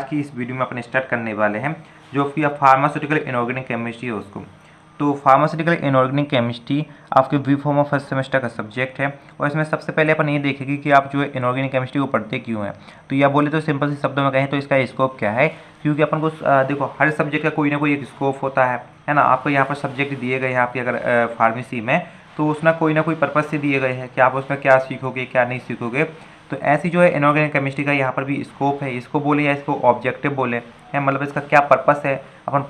की इस वीडियो में अपन स्टार्ट करने वाले हैं जो कि फार्मास्यूटिकल इनऑर्गेनिक केमिस्ट्री है उसको। तो फार्मास्यूटिकल इनऑर्गेनिक केमिस्ट्री आपके B pharm of first semester का सब्जेक्ट है और इसमें सबसे पहले अपन ये देखेंगे कि आप जो है इनऑर्गेनिक केमिस्ट्री को पढ़ते क्यों हैं। तो या बोले तो सिंपल से शब्दों में कहें तो इसका स्कोप क्या है, क्योंकि अपन को देखो हर सब्जेक्ट का कोई ना कोई एक स्कोप होता है ना। आपको यहाँ पर सब्जेक्ट दिए गए हैं आपके अगर फार्मेसी में, तो उसमें कोई ना कोई पर्पज़ से दिए गए हैं कि आप उसमें क्या सीखोगे क्या नहीं सीखोगे। तो ऐसी जो है इनऑर्गेनिक केमिस्ट्री का यहाँ पर भी स्कोप है, इसको बोले या इसको ऑब्जेक्टिव बोले हैं, मतलब इसका क्या पर्पस है, अपन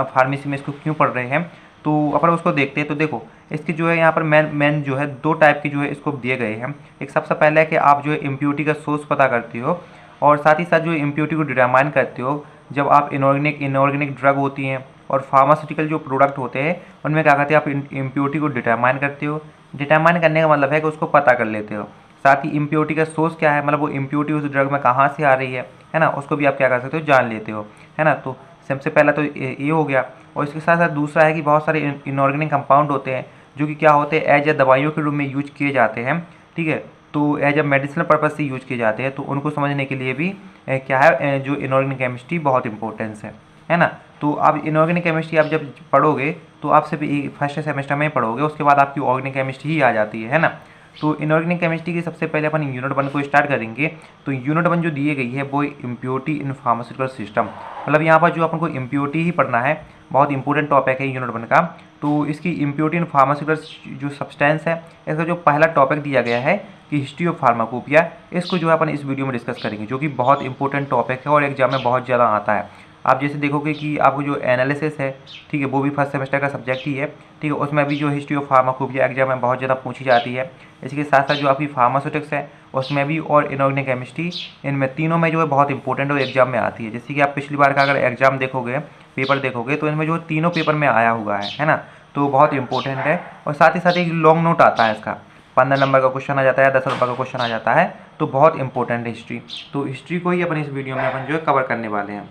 फार्मेसी में इसको क्यों पढ़ रहे हैं, तो अपन उसको देखते हैं। तो देखो इसकी जो है यहाँ पर मेन जो है दो टाइप की जो है स्कोप दिए गए हैं। एक सबसे पहले है कि आप जो है इम्प्योरिटी का सोर्स पता करते हो और साथ ही साथ जो इम्प्योरिटी को डिटरमाइन करते हो। जब आप इनऑर्गेनिक ड्रग होती हैं और फार्मास्यूटिकल जो प्रोडक्ट होते हैं उनमें क्या करते हैं, आप इम्प्योरिटी को डिटरमाइन करते हो। डिटरमाइन करने का मतलब है कि उसको पता कर लेते हो। साथ ही इम्प्योरिटी का सोर्स क्या है, मतलब वो इम्प्योरिटी उस ड्रग में कहाँ से आ रही है ना, उसको भी आप क्या कर सकते हो, जान लेते हो, है ना। तो सबसे पहला तो ये हो गया। और इसके साथ साथ दूसरा है कि बहुत सारे इनऑर्गेनिक कंपाउंड होते हैं जो कि क्या होते हैं, एज ए दवाइयों के रूप में यूज किए जाते हैं, ठीक है। तो एज ए मेडिसिनल पर्पज से यूज किए जाते हैं, तो उनको समझने के लिए भी क्या है, जो इनऑर्गेनिक केमिस्ट्री बहुत इंपॉर्टेंस है ना। तो आप इनऑर्गेनिक केमिस्ट्री आप जब पढ़ोगे तो आप सिर्फ फर्स्ट सेमेस्टर में पढ़ोगे, उसके बाद आपकी ऑर्गेनिक केमिस्ट्री ही आ जाती है ना। तो इनऑर्गेनिक केमिस्ट्री की सबसे पहले अपन यूनिट 1 को स्टार्ट करेंगे। तो यूनिट 1 जो दी गई है वो इम्प्योरिटी इन फार्मास्यूटिकल सिस्टम, मतलब यहाँ पर जो अपन को इम्प्योरिटी ही पढ़ना है, बहुत इंपॉर्टेंट टॉपिक है यूनिट 1 का। तो इसकी इम्प्योरिटी इन फार्मास्यूटिकल जो सब्सटेंस है, इसका जो पहला टॉपिक दिया गया है कि हिस्ट्री ऑफ फार्माकोपिया, इसको जो है अपन इस वीडियो में डिस्कस करेंगे, जो कि बहुत इंपॉर्टेंट टॉपिक है और एग्जाम में बहुत ज़्यादा आता है। आप जैसे देखोगे कि आपको जो एनालिसिस है, ठीक है, वो भी फर्स्ट सेमेस्टर का सब्जेक्ट ही है, ठीक है, उसमें भी जो हिस्ट्री ऑफ फार्माकोपिया एग्जाम में बहुत ज़्यादा पूछी जाती है। इसके साथ साथ जो आपकी फार्मास्यूटिक्स है उसमें भी, और इनऑर्गेनिक केमिस्ट्री, इनमें तीनों में जो है बहुत इंपॉर्टेंट और एग्जाम में आती है। जैसे कि आप पिछली बार का अगर एग्जाम देखोगे, पेपर देखोगे, तो इनमें जो तीनों पेपर में आया हुआ है ना। तो बहुत इंपॉर्टेंट है। और साथ ही साथ एक लॉन्ग नोट आता है इसका, 15 नंबर का क्वेश्चन आ जाता है, 10 नंबर का क्वेश्चन आ जाता है। तो बहुत इंपॉर्टेंट है हिस्ट्री। तो हिस्ट्री को ही अपन इस वीडियो में अपन जो है कवर करने वाले हैं।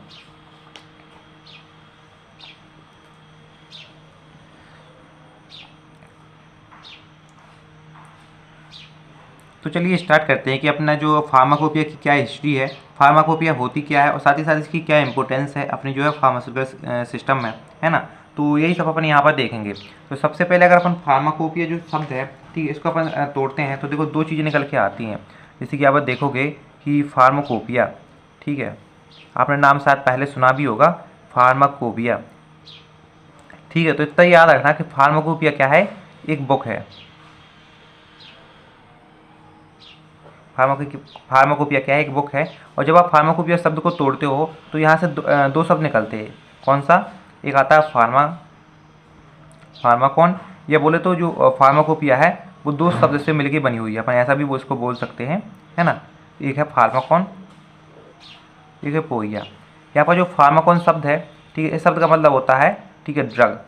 तो चलिए स्टार्ट करते हैं कि अपना जो फार्माकोपिया की क्या हिस्ट्री है, फार्माकोपिया होती क्या है और साथ ही साथ इसकी क्या इंपॉर्टेंस है अपनी जो है फार्मास्यूटिकल सिस्टम में, है ना। तो यही सब अपन यहाँ पर देखेंगे। तो सबसे पहले अगर अपन फार्माकोपिया जो शब्द है, ठीक है, इसको अपन तोड़ते हैं तो देखो दो चीज़ें निकल के आती हैं। जैसे कि आप देखोगे कि फार्माकोपिया, ठीक है, आपने नाम शायद पहले सुना भी होगा, फार्माकोपिया, ठीक है। तो इतना याद रखना कि फार्माकोपिया क्या है, एक बुक है। फार्माकोपिया क्या है, एक बुक है। और जब आप फार्माकोपिया शब्द को तोड़ते हो तो यहाँ से दो शब्द निकलते हैं। कौन सा, एक आता है फार्माकॉन, या बोले तो जो फार्माकोपिया है वो दो शब्द से मिलकर बनी हुई है, अपन ऐसा भी वो इसको बोल सकते हैं, है ना। एक है फार्माकॉन, एक है पोइया। यहाँ पर जो फार्माकॉन शब्द है, ठीक है, इस शब्द का मतलब होता है, ठीक है, ड्रग।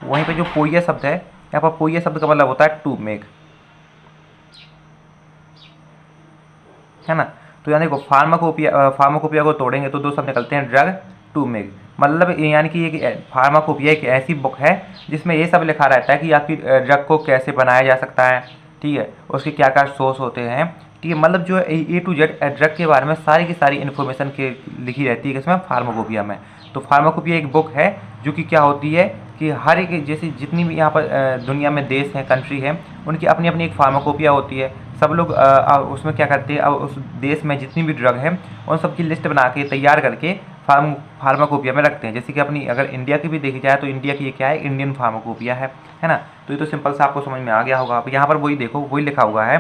वहीं पे जो पोइया शब्द है, यहाँ पर पोइया शब्द का मतलब होता है टू मेक, है ना। तो यानी देखो फार्माकोपिया को तोड़ेंगे तो दो शब्द निकलते हैं, ड्रग, टू मेक। मतलब यानी कि एक फार्माकोपिया एक ऐसी बुक है जिसमें ये सब लिखा रहता है कि आपकी ड्रग को कैसे बनाया जा सकता है, ठीक है, उसके क्या क्या सोर्स होते हैं, ठीक है। मतलब जो A to Z ड्रग के बारे में सारी की सारी इन्फॉर्मेशन के लिखी रहती है इसमें फार्माकोपिया में। तो फार्माकोपिया एक बुक है जो कि क्या होती है कि हर एक, जैसे जितनी भी यहाँ पर दुनिया में देश हैं, कंट्री हैं, उनकी अपनी अपनी एक फार्माकोपिया होती है। सब लोग उसमें क्या करते हैं, उस देश में जितनी भी ड्रग है उन सब की लिस्ट बना के तैयार करके फार्माकोपिया में रखते हैं। जैसे कि अपनी अगर इंडिया की भी देखी जाए तो इंडिया की ये क्या है, इंडियन फार्माकोपिया है ना। तो ये तो सिंपल सा आपको समझ में आ गया होगा। अब यहाँ पर वही देखो, वही लिखा हुआ है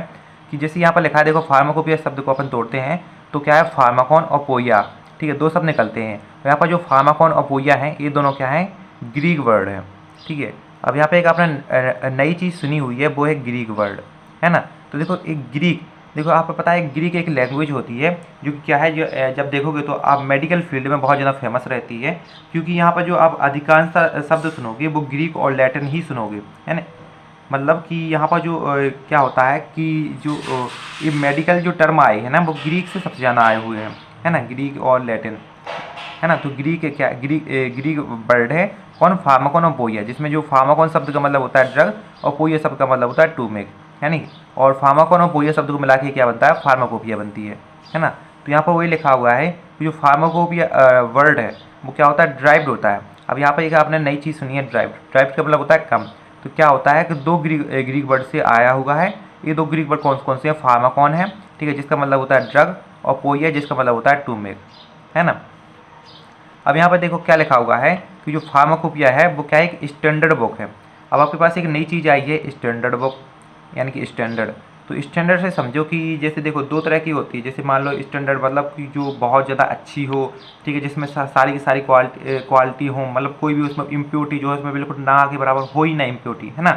कि जैसे यहाँ पर लिखा है, देखो फार्माकोपिया शब्द को अपन तोड़ते हैं तो क्या है, फार्माकॉन और पोइया, ठीक है, दो शब्द निकलते हैं। तो यहाँ पर जो फार्माकॉन और पोइया हैं ये दोनों क्या हैं, ग्रीक वर्ड है, ठीक है। अब यहाँ पे एक आपने नई चीज़ सुनी हुई है, वो है ग्रीक वर्ड, है ना। तो देखो एक ग्रीक, देखो आपको पता है ग्रीक एक लैंग्वेज होती है जो कि क्या है, जो जब देखोगे तो आप मेडिकल फील्ड में बहुत ज़्यादा फेमस रहती है, क्योंकि यहाँ पर जो आप अधिकांश शब्द सुनोगे वो ग्रीक और लैटिन ही सुनोगे, है ना। मतलब कि यहाँ पर जो क्या होता है कि जो ये मेडिकल जो टर्म आए हैं ना, वो ग्रीक से सबसे ज़्यादा आए हुए हैं, है ना, ग्रीक और लैटिन, है ना। तो ग्रीक क्या, ग्रीक वर्ड है कौन, फार्माकॉन और पोइया, जिसमें जो फार्माकॉन शब्द का मतलब होता है ड्रग और पोइया शब्द का मतलब होता है टू मेक, है नहीं। और फार्माकॉन और पोइया शब्द को मिला के क्या बनता है, फार्माकोपिया बनती है ना। तो यहाँ पर वही लिखा हुआ है कि जो फार्माकोपिया वर्ड है वो क्या होता है, ड्राइव्ड होता है। अब यहाँ पर एक आपने नई चीज़ सुनी है, ड्राइव्ड। ड्राइव्ड का मतलब होता है कम। तो क्या होता है कि दो ग्रीक वर्ड से आया हुआ है। ये दो ग्रीक वर्ड कौन कौन से हैं, फार्माकॉन है, ठीक है, जिसका मतलब होता है ड्रग, और पोइया जिसका मतलब होता है टू मेक, है ना। अब यहाँ पर देखो क्या लिखा हुआ है कि जो फार्माकोपिया है वो क्या है, एक स्टैंडर्ड बुक है। अब आपके पास एक नई चीज़ आई है, स्टैंडर्ड बुक, यानी कि स्टैंडर्ड। तो स्टैंडर्ड से समझो कि जैसे देखो दो तरह की होती है। जैसे मान लो स्टैंडर्ड मतलब कि जो बहुत ज़्यादा अच्छी हो, ठीक है, जिसमें सारी की सारी क्वालिटी हो, मतलब कोई भी उसमें इम्प्योरिटी जो है उसमें बिल्कुल ना के बराबर हो ही ना इम्प्योरिटी, है ना।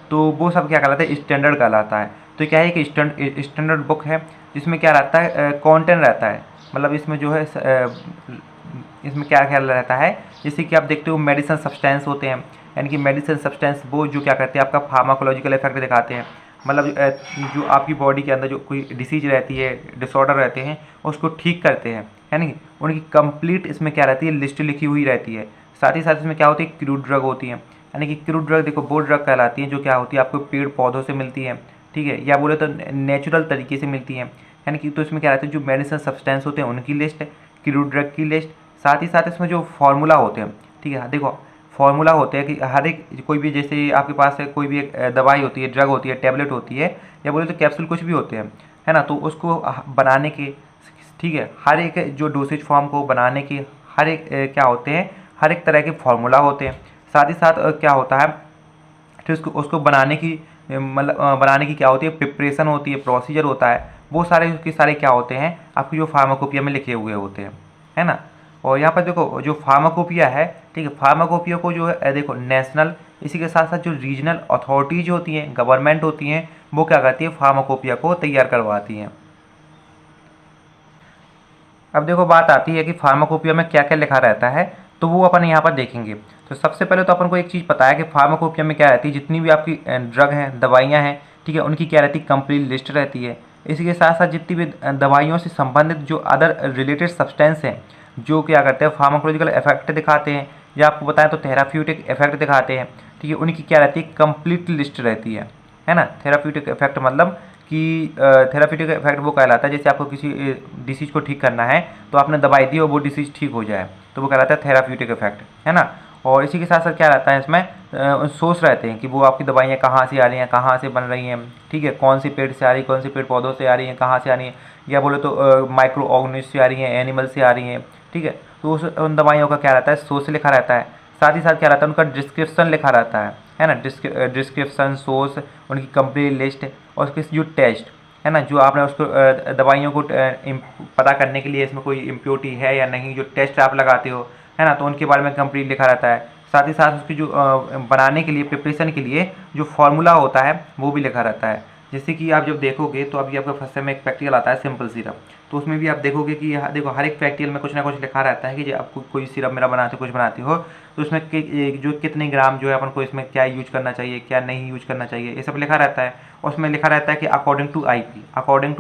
तो वो सब क्या कहलाता है, स्टैंडर्ड कहलाता है। तो क्या है कि स्टैंडर्ड बुक है जिसमें क्या रहता है, कंटेंट रहता है। मतलब इसमें जो है इसमें क्या ख्याल रहता है, जैसे कि आप देखते हो मेडिसिन सब्सटेंस होते हैं, यानी कि मेडिसिन सब्सटेंस वो जो क्या करते हैं, आपका फार्माकोलॉजिकल इफेक्ट दिखाते हैं। मतलब जो आपकी बॉडी के अंदर जो कोई डिसीज रहती है, डिसऑर्डर रहते हैं, उसको ठीक करते हैं, यानी उनकी कंप्लीट इसमें क्या रहती है, लिस्ट लिखी हुई रहती है। साथ ही साथ इसमें क्या होती है, क्रूड ड्रग होती है, यानी कि क्रूड ड्रग देखो वो ड्रग कहलाती है जो क्या होती है, आपको पेड़ पौधों से मिलती है, ठीक है, या बोले तो नेचुरल तरीके से मिलती है, यानी कि। तो इसमें क्या रहता है, जो मेडिसिन सब्सटेंस होते हैं उनकी लिस्ट, क्रूड ड्रग की लिस्ट, साथ ही साथ इसमें जो फार्मूला होते हैं, ठीक है, देखो फार्मूला होते हैं कि हर एक कोई भी, जैसे आपके पास है कोई भी एक दवाई होती है, ड्रग होती है, टैबलेट होती है, या बोले तो कैप्सूल, कुछ भी होते हैं, है ना। तो उसको बनाने के, ठीक है, हर एक जो डोसेज फॉर्म को बनाने के हर एक क्या होते हैं, हर एक तरह के फार्मूला होते हैं। साथ ही साथ क्या होता है, फिर उसको उसको बनाने की मतलब बनाने की क्या होती है, प्रिपरेशन होती है, प्रोसीजर होता है। वो सारे के सारे क्या होते हैं, आपकी जो फार्माकोपिया में लिखे हुए होते हैं, है ना। और यहाँ पर देखो जो फार्माकोपिया है, ठीक है, फार्माकोपिया को जो है देखो नेशनल, इसी के साथ साथ जो रीजनल अथॉरिटीज होती हैं, गवर्नमेंट होती हैं, वो क्या करती है, फार्माकोपिया को तैयार करवाती हैं। अब देखो बात आती है कि फार्माकोपिया में क्या क्या लिखा रहता है, तो वो अपन यहाँ पर देखेंगे। तो सबसे पहले तो अपन को एक चीज़ पता है कि फार्माकोपिया में क्या रहती है, जितनी भी आपकी ड्रग हैं, दवाइयाँ हैं, ठीक है, उनकी क्या रहती है, कंप्लीट लिस्ट रहती है। इसी के साथ साथ जितनी भी दवाइयों से संबंधित जो अदर रिलेटेड सब्सटेंस हैं, जो क्या करते हैं, फार्माकोलॉजिकल इफेक्ट दिखाते हैं, या आपको बताएं तो थेराप्यूटिक इफेक्ट दिखाते हैं, ठीक है, उनकी क्या रहती है, कंप्लीट लिस्ट रहती है ना। थेराप्यूटिक इफेक्ट मतलब कि थेराप्यूटिक इफेक्ट वो कहलाता है, जैसे आपको किसी डिसीज़ को ठीक करना है तो आपने दवाई दी और वो डिसीज़ ठीक हो जाए, तो वो कहलाता है थेराप्यूटिक इफेक्ट, है ना। और इसी के साथ साथ क्या रहता है, इसमें सोर्स रहते हैं कि वो आपकी दवाइयाँ कहाँ से आ रही हैं, कहाँ से बन रही हैं, ठीक है, कौन सी पेड़ से आ रही है, कौन सी पेड़ पौधों से आ रही हैं, कहाँ से आ रही हैं, या बोले तो माइक्रो ऑर्गेनिज्म से आ रही हैं, एनिमल से आ रही हैं, ठीक है। तो उन दवाइयों का क्या रहता है, सोर्स लिखा रहता है। साथ ही साथ क्या रहता है, उनका डिस्क्रिप्शन लिखा रहता है ना। डिस्क्रिप्शन, सोर्स, उनकी कंप्लीट लिस्ट, और उसके जो टेस्ट, है ना, जो आपने उसको दवाइयों को पता करने के लिए इसमें कोई इम्प्योरिटी है या नहीं, जो टेस्ट आप लगाते हो, है ना, तो उनके बारे में कंप्लीट लिखा रहता है। साथ ही साथ उसकी जो बनाने के लिए, प्रिपरेशन के लिए जो फार्मूला होता है वो भी लिखा रहता है। जैसे कि आप जब देखोगे तो अभी आपका फर्स्ट सेम में एक प्रैक्टिकल आता है सिंपल सिरप, तो उसमें भी आप देखोगे कि देखो हर एक प्रैक्टिकल में कुछ ना कुछ लिखा रहता है कि जब आप कोई सिरप मेरा बनाते हो, कुछ बनाते हो, तो उसमें जो कितने ग्राम जो है अपन को इसमें क्या यूज करना चाहिए, क्या नहीं यूज करना चाहिए, ये सब लिखा रहता है। उसमें लिखा रहता है कि अकॉर्डिंग टू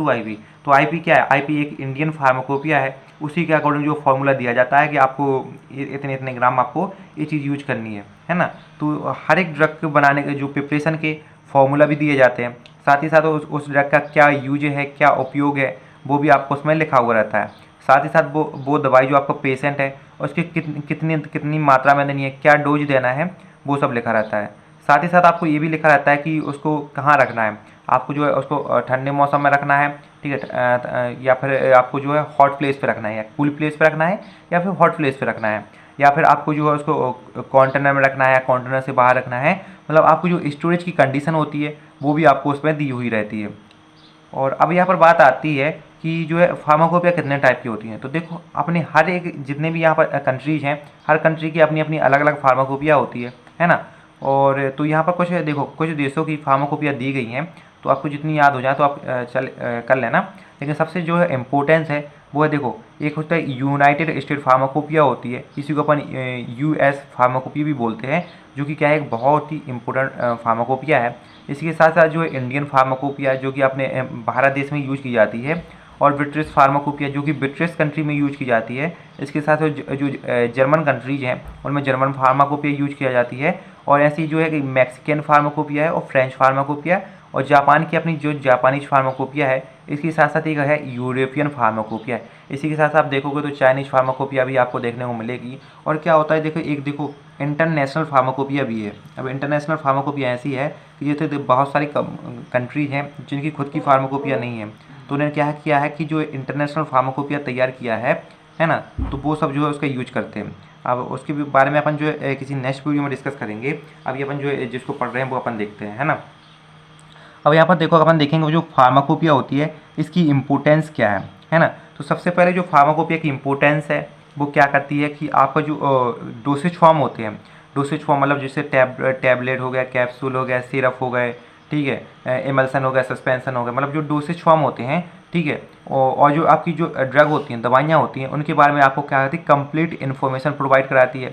आईपी। तो आईपी क्या है, आईपी एक इंडियन फार्माकोपिया है, उसी के अकॉर्डिंग जो फार्मूला दिया जाता है कि आपको इतने इतने ग्राम आपको ये चीज़ यूज करनी है ना। तो हर एक ड्रग को बनाने के जो प्रिपरेशन के फार्मूला भी दिए जाते हैं। साथ ही साथ उस ड्रग का क्या यूज है, क्या उपयोग है, वो भी आपको उसमें लिखा हुआ रहता है। साथ ही साथ वो दवाई जो आपका पेशेंट है उसकी कितनी कितनी मात्रा में देनी है, क्या डोज देना है, वो सब लिखा रहता है। साथ ही साथ आपको ये भी लिखा रहता है कि उसको कहाँ रखना है, आपको जो है उसको ठंडे मौसम में रखना है, ठीक है, या फिर आपको जो है हॉट प्लेस पे रखना है, या कूल प्लेस पे रखना है, या फिर हॉट प्लेस पे रखना है, या फिर आपको जो है उसको कंटेनर में रखना है या कंटेनर से बाहर रखना है। मतलब आपको जो स्टोरेज की कंडीशन होती है वो भी आपको उसमें दी हुई रहती है। और अब यहाँ पर बात आती है कि जो है फार्माकोपिया कितने टाइप की होती हैं। तो देखो अपने हर एक जितने भी यहाँ पर कंट्रीज हैं, हर कंट्री की अपनी अपनी अलग अलग फार्माकोपिया होती है ना। और तो यहाँ पर कुछ देखो कुछ देशों की फार्माकोपिया दी गई हैं, तो आपको जितनी याद हो जाए तो आप कर लेना। लेकिन सबसे जो है इम्पोर्टेंस है वो है, देखो एक होता है यूनाइटेड स्टेट फार्माकोपिया होती है, इसी को अपन यूएस फार्माकोपिया भी बोलते हैं, जो कि क्या है एक बहुत ही इम्पोर्टेंट फार्माकोपिया है। इसी के साथ साथ जो है इंडियन फार्माकोपिया जो कि अपने भारत देश में यूज की जाती है, और ब्रिटिश फार्माकोपिया जो कि ब्रिटिश कंट्री में यूज की जाती है। इसके साथ जो जर्मन कंट्रीज हैं उनमें जर्मन फार्माकोपिया यूज किया जाती है। और ऐसी जो है कि मैक्सिकन फार्माकोपिया है और फ्रेंच फार्माकोपिया, और जापान की अपनी जो जापानीज फार्माकोपिया है, इसके साथ साथ एक है यूरोपियन फार्माकोपिया। इसी के साथ आप देखोगे तो चाइनीज फार्माकोपिया भी आपको देखने को मिलेगी। और क्या होता है देखो, एक देखो इंटरनेशनल फार्माकोपिया भी है। अब इंटरनेशनल फार्माकोपिया ऐसी है कि जैसे बहुत सारी कंट्रीज हैं जिनकी खुद की फार्माकोपिया नहीं है, तो उन्होंने क्या किया है कि जो इंटरनेशनल फार्माकोपिया तैयार किया है ना, तो वो सब जो है उसका यूज करते हैं। अब उसके बारे में अपन जो है किसी नेक्स्ट वीडियो में डिस्कस करेंगे। अब ये अपन जो जिसको पढ़ रहे हैं वो अपन देखते हैं, है ना। अब यहाँ पर देखो, अपन देखेंगे जो फार्माकोपिया होती है इसकी इम्पोर्टेंस क्या है ना। तो सबसे पहले जो फार्माकोपिया की इम्पोर्टेंस है वो क्या करती है कि आपका जो डोसेज फॉर्म होते हैं, डोसेज फॉर्म मतलब जैसे टैबलेट हो गया, कैप्सूल हो गया, सिरप हो गए, ठीक है, एमल्सन हो गया, सस्पेंसन हो गया, मतलब जो डोसेज फॉर्म होते हैं, ठीक है। और जो आपकी जो ड्रग होती हैं, दवाइयाँ होती हैं, उनके बारे में आपको क्या करती है, कंप्लीट इन्फॉर्मेशन प्रोवाइड कराती है।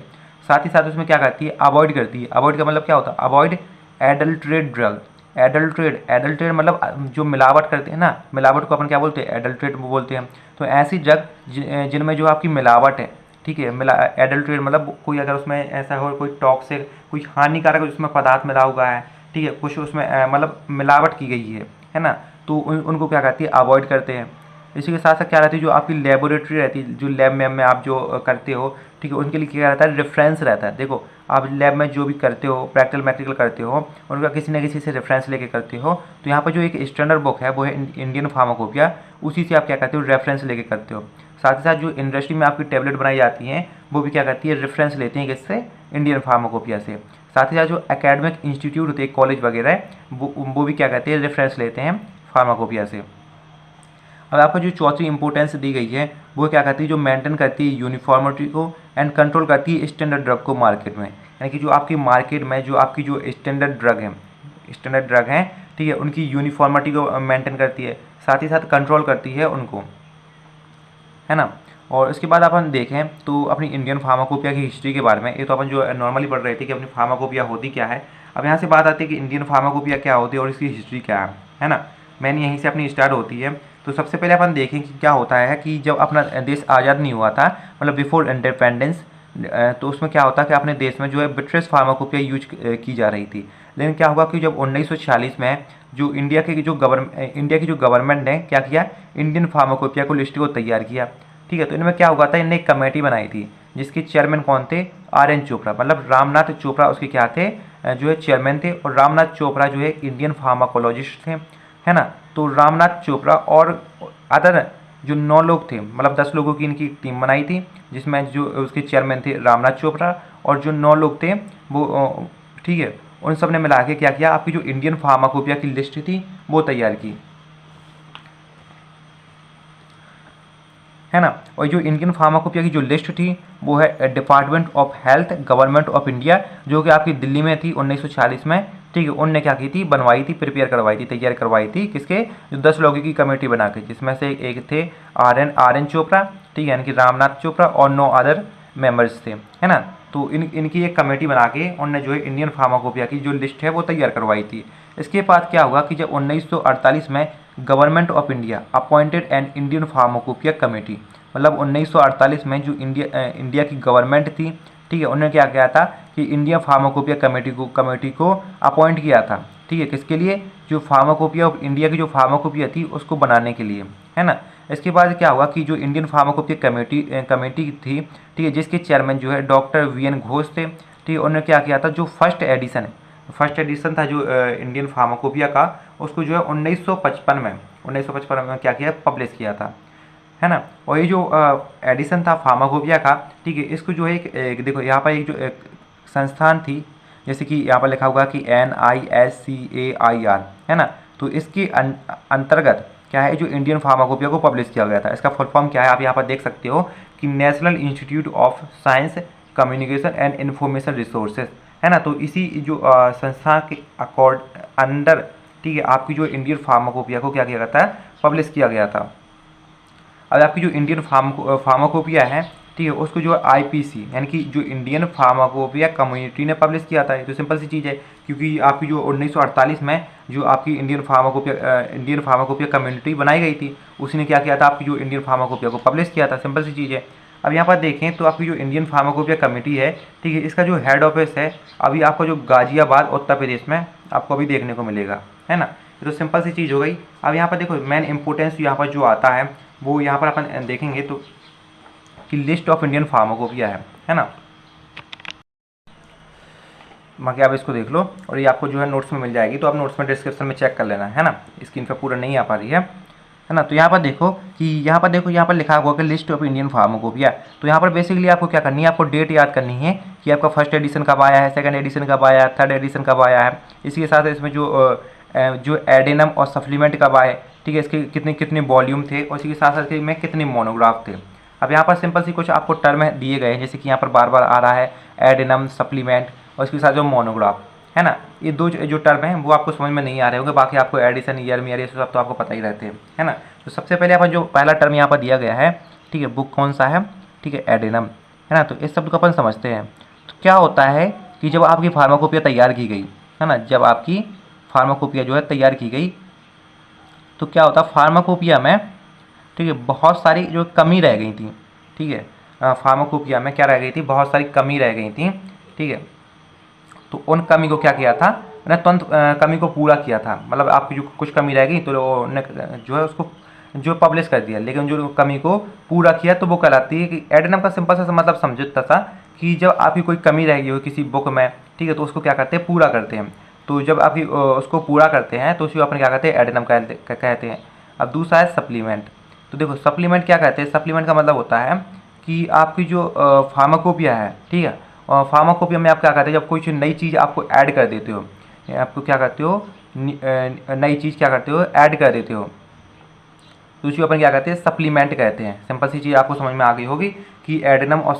साथ ही साथ उसमें क्या करती है, अवॉइड करती है। अवॉइड का मतलब क्या होता है, अवॉइड एडल्ट्रेट ड्रग। एडल्ट्रेट मतलब जो मिलावट करते हैं ना, मिलावट को अपन क्या बोलते हैं, एडल्ट्रेट बोलते हैं। तो ऐसी ड्रग जिनमें जो आपकी मिलावट है, ठीक है, एडल्ट्रेट मतलब कोई अगर उसमें ऐसा हो, कोई टॉक्सिक, कोई हानिकारक उसमें पदार्थ मिला हुआ है, ठीक है, कुछ उसमें मतलब मिलावट की गई है ना, तो उनको क्या कहती है, अवॉइड करते हैं। इसी के साथ साथ क्या रहती है, जो आपकी लेबोरेटरी रहती है, जो लैब में आप जो करते हो, ठीक है, उनके लिए क्या रहता है, रेफरेंस रहता है। देखो आप लैब में जो भी करते हो, प्रैक्टिकल करते हो, उनका किसी न किसी से रेफरेंस लेके करते हो। तो यहाँ पर जो एक स्टैंडर्ड बुक है वो है इंडियन फार्माकोपिया, उसी से आप क्या करते हो, रेफरेंस लेके करते हो। साथ ही साथ जो इंडस्ट्री में आपकी टेबलेट बनाई जाती हैं वो भी क्या करती है, रेफरेंस लेते हैं किससे, इंडियन फार्माकोपिया से। साथ ही साथ जो एकेडमिक इंस्टीट्यूट होते हैं, कॉलेज वगैरह, वो भी क्या कहते हैं, रेफरेंस लेते हैं फार्माकोपिया से। अब आपको जो चौथी इंपॉर्टेंस दी गई है वो क्या करती है, जो मेंटेन करती है यूनिफॉर्मिटी को एंड कंट्रोल करती है स्टैंडर्ड ड्रग को मार्केट में। यानी कि जो आपकी मार्केट में जो आपकी जो स्टैंडर्ड ड्रग हैं, ठीक है, उनकी यूनिफॉर्मिटी को मेंटेन करती है, साथ ही साथ कंट्रोल करती है उनको, है ना। और इसके बाद अपन देखें तो अपनी इंडियन फार्माकोपिया की हिस्ट्री के बारे में, ये तो अपन जो नॉर्मली पढ़ रहे थे कि अपनी फार्माकोपिया होती क्या है। अब यहाँ से बात आती है कि इंडियन फार्माकोपिया क्या होती है और इसकी हिस्ट्री क्या है ना। मैंने यहीं से अपनी स्टार्ट होती है। तो सबसे पहले अपन देखें कि क्या होता है कि जब अपना देश आज़ाद नहीं हुआ था, मतलब बिफोर इंडिपेंडेंस, तो उसमें क्या होता है कि अपने देश में जो है ब्रिटिश फार्माकोपिया यूज की जा रही थी। लेकिन क्या हुआ कि जब 1946 में जो इंडिया की जो गवर्नमेंट ने क्या किया, इंडियन फार्माकोपिया को लिस्ट को तैयार किया, ठीक है। तो इनमें क्या हुआ था, इनने एक कमेटी बनाई थी जिसके चेयरमैन कौन थे, RN चोपड़ा, मतलब रामनाथ चोपड़ा उसके क्या थे, जो है चेयरमैन थे। और रामनाथ चोपड़ा जो है इंडियन फार्माकोलॉजिस्ट थे, है ना। तो रामनाथ चोपड़ा और अदर जो 9 लोग थे, मतलब 10 लोगों की इनकी टीम बनाई थी, जिसमें जो उसके चेयरमैन थे रामनाथ चोपड़ा, और जो 9 लोग थे वो, ठीक है, उन सब ने मिला के क्या किया, आपकी जो इंडियन फार्माकोपिया की लिस्ट थी वो तैयार की, है ना। और जो इंडियन फार्माकोपिया की जो लिस्ट थी वो है department of health, government of India, जो कि आपकी दिल्ली में थी 1940 में, ठीक है। उनने क्या की थी, बनवाई थी, प्रिपेयर करवाई थी, तैयार करवाई थी, किसके, जो 10 लोगों की कमेटी बना के, जिसमें से एक थे RN चोपड़ा, ठीक है, यानी कि रामनाथ चोपड़ा, और 9 अदर मेंबर्स थे, है ना। तो इनकी एक कमेटी बना के उन्होंने जो है इंडियन फार्माकोपिया की जो लिस्ट है वो तैयार करवाई थी। इसके बाद क्या हुआ कि जब 1948 में government of India appointed an Indian pharmacopoeia committee, मतलब 1948 में जो इंडिया की गवर्नमेंट थी, ठीक है, उन्होंने क्या किया था कि इंडिया फार्माकोपिया कमेटी को अपॉइंट किया था, ठीक है, किसके लिए, जो फार्माकोपिया ऑफ इंडिया की जो फार्माकोपिया थी उसको बनाने के लिए, है ना। इसके बाद क्या हुआ कि जो इंडियन फार्माकोपिया कमेटी थी, ठीक है, जिसके चेयरमैन जो है डॉक्टर VN घोष थे, ठीक है, उन्होंने क्या किया था, जो फर्स्ट एडिशन था जो इंडियन फार्माकोपिया का, उसको जो है 1955 में क्या किया, पब्लिश किया था, है ना। और ये जो एडिशन था फार्माकोपिया का, ठीक है, इसको जो है एक देखो यहाँ पर एक जो एक संस्थान थी, जैसे कि यहाँ पर लिखा हुआ कि NISCAIR, है ना। तो इसके अंतर्गत क्या है, जो इंडियन फार्माकोपिया को पब्लिश किया गया था, इसका फुल फॉर्म क्या है, आप यहाँ पर देख सकते हो कि national institute of science communication and information resources, है ना। तो इसी जो संस्था के अंदर, ठीक है, आपकी जो इंडियन फार्माकोपिया को क्या किया गया था, पब्लिश किया गया था। अब आपकी जो इंडियन फार्माकोपिया है, ठीक है, उसको जो IPC यानी कि जो इंडियन फार्माकोपिया कम्युनिटी ने पब्लिश किया था। ये तो सिंपल सी चीज़ है, क्योंकि आपकी जो 1948 में जो आपकी इंडियन फार्माकोपिया कम्युनिटी बनाई गई थी, उसी ने क्या किया था, आपकी जो इंडियन फार्माकोपिया को पब्लिश किया था, सिंपल सी चीज़ है। अब यहाँ पर देखें तो आपकी जो इंडियन फार्माकोपिया कमेटी है, ठीक है, इसका जो हेड ऑफिस है अभी आपको जो गाजियाबाद उत्तर प्रदेश में आपको अभी देखने को मिलेगा, है ना। तो सिंपल सी चीज़ हो गई। अब यहाँ पर देखो मेन इंपॉर्टेंस यहाँ पर जो आता है वो यहाँ पर अपन देखेंगे तो कि लिस्ट ऑफ इंडियन फार्माकोपिया है ना। बाकी आप इसको देख लो और ये आपको जो है नोट्स में मिल जाएगी, तो आप नोट्स में डिस्क्रिप्शन में चेक कर लेना है ना, स्क्रीन पर पूरा नहीं आ पा रही है ना। तो यहाँ पर देखो कि यहाँ पर लिखा हुआ कि लिस्ट ऑफ इंडियन फार्माकोपिया। तो यहाँ पर बेसिकली आपको क्या करनी है, आपको डेट याद करनी है कि आपका फर्स्ट एडिशन कब आया है, सेकंड एडिशन कब आया है, थर्ड एडिशन कब आया है। इसी के साथ इसमें जो एडेनम और सप्लीमेंट कब आए, ठीक है, इसके कितने कितने वॉल्यूम थे और इसी के साथ साथ में कितने मोनोग्राफ थे। अब यहाँ पर सिंपल सी कुछ आपको टर्म दिए गए हैं, जैसे कि यहाँ पर बार बार आ रहा है एडेनम, सप्लीमेंट और इसके साथ जो मोनोग्राफ है ना। ये दो जो टर्म हैं वो आपको समझ में नहीं आ रहे होंगे, बाकी आपको एडिशन, ईयर में ये सब तो आपको पता ही रहते हैं, है ना। तो सबसे पहले अपन जो पहला टर्म यहाँ पर दिया गया है, ठीक है, बुक कौन सा है, ठीक है, एडेनम, है ना। तो इस शब्द को अपन समझते हैं। तो क्या होता है कि जब आपकी फार्माकोपिया तैयार की गई, है ना, जब आपकी फार्माकोपिया जो है तैयार की गई तो क्या होता है फार्माकोपिया में, ठीक है, बहुत सारी जो कमी रह गई थी, ठीक है, फार्माकोपिया में क्या रह गई थी, बहुत सारी कमी रह गई थी, ठीक है। तो उन कमी को क्या किया था, मैंने तुरंत कमी को पूरा किया था, मतलब आपकी जो कुछ कमी रह गई तो जो है उसको जो पब्लिश कर दिया, लेकिन जो कमी को पूरा किया तो वो कहलाती है कि एडेनम का सिंपल सा मतलब समझता था कि जब आपकी कोई कमी रह गई हो किसी बुक में, ठीक है, तो उसको क्या करते हैं, पूरा करते हैं। तो जब आपकी उसको पूरा करते हैं तो उसी को अपन क्या कहते हैं, एडेनम कहते हैं। अब दूसरा है सप्लीमेंट। तो देखो सप्लीमेंट क्या कहते हैं, सप्लीमेंट का मतलब होता है कि आपकी जो फार्माकोपिया है, ठीक है, और फार्माकोपिया में आप क्या करते हैं, जब कोई नई चीज़ आपको ऐड कर देते हो, आपको क्या करते हो, नई चीज़ क्या करते हो, ऐड कर देते हो, तो उसी को अपन क्या कहते हैं, सप्लीमेंट कहते हैं। सिंपल सी चीज़ आपको समझ में आ गई होगी कि एडेनम और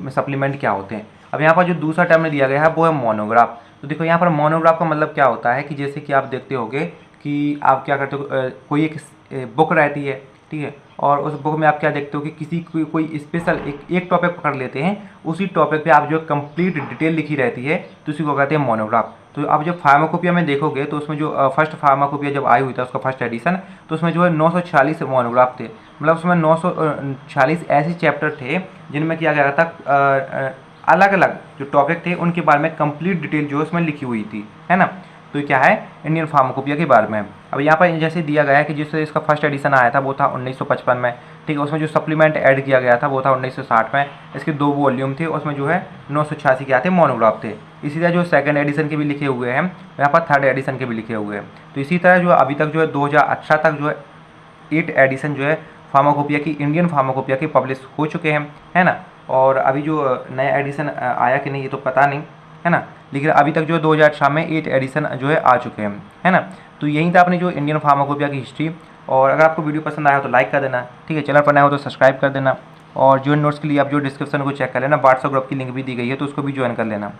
सप्लीमेंट क्या होते हैं। अब यहाँ पर जो दूसरा टर्म दिया गया है वो है मोनोग्राफ। तो देखो यहाँ पर मोनोग्राफ का मतलब क्या होता है कि जैसे कि आप देखते होगे कि आप क्या करते हो, कोई एक बुक रहती है, ठीक है, और उस बुक में आप क्या देखते हो कि किसी कोई स्पेशल एक टॉपिक पकड़ लेते हैं, उसी टॉपिक पे आप जो कंप्लीट डिटेल लिखी रहती है तो उसी को कहते हैं मोनोग्राफ। तो आप जब फार्माकोपिया में देखोगे तो उसमें जो फर्स्ट फार्माकोपिया जब आई हुई था उसका फर्स्ट एडिशन, तो उसमें जो है 946 मोनोग्राफ थे, मतलब उसमें 946 ऐसे चैप्टर थे जिनमें किया गया था अलग अलग जो टॉपिक थे उनके बारे में कंप्लीट डिटेल जो है उसमें लिखी हुई थी, है ना। तो क्या है, इंडियन फार्माकोपिया के बारे में। अब यहाँ पर जैसे दिया गया है कि जिससे इसका फर्स्ट एडिशन आया था वो था 1955 में, ठीक है, उसमें जो सप्लीमेंट ऐड किया गया था वो था 1960 में। इसके 2 वॉल्यूम थे, उसमें जो है 986 क्या थे, मोनोग्राफ थे। इसी तरह जो सेकंड एडिशन के भी लिखे हुए हैं, यहाँ पर थर्ड एडिशन के भी लिखे हुए हैं। तो इसी तरह जो अभी तक जो है 2018 तक जो है 8 एडिशन जो है फार्माकोपिया की, इंडियन फार्माकोपिया की पब्लिश हो चुके हैं, है ना। और अभी जो नया एडिशन आया कि नहीं ये तो पता नहीं, है ना, लेकिन अभी तक जो 2018 में 8 एडिशन जो है आ चुके हैं, है ना। तो यही था अपनी जो इंडियन फार्माकोपिया की हिस्ट्री। और अगर आपको वीडियो पसंद आया हो तो लाइक कर देना, ठीक है, चैनल पर नया हो तो सब्सक्राइब कर देना। और जो नोट्स के लिए आप जो डिस्क्रिप्शन को चेक कर लेना, व्हाट्सएप ग्रुप की लिंक भी दी गई है तो उसको भी ज्वाइन कर लेना।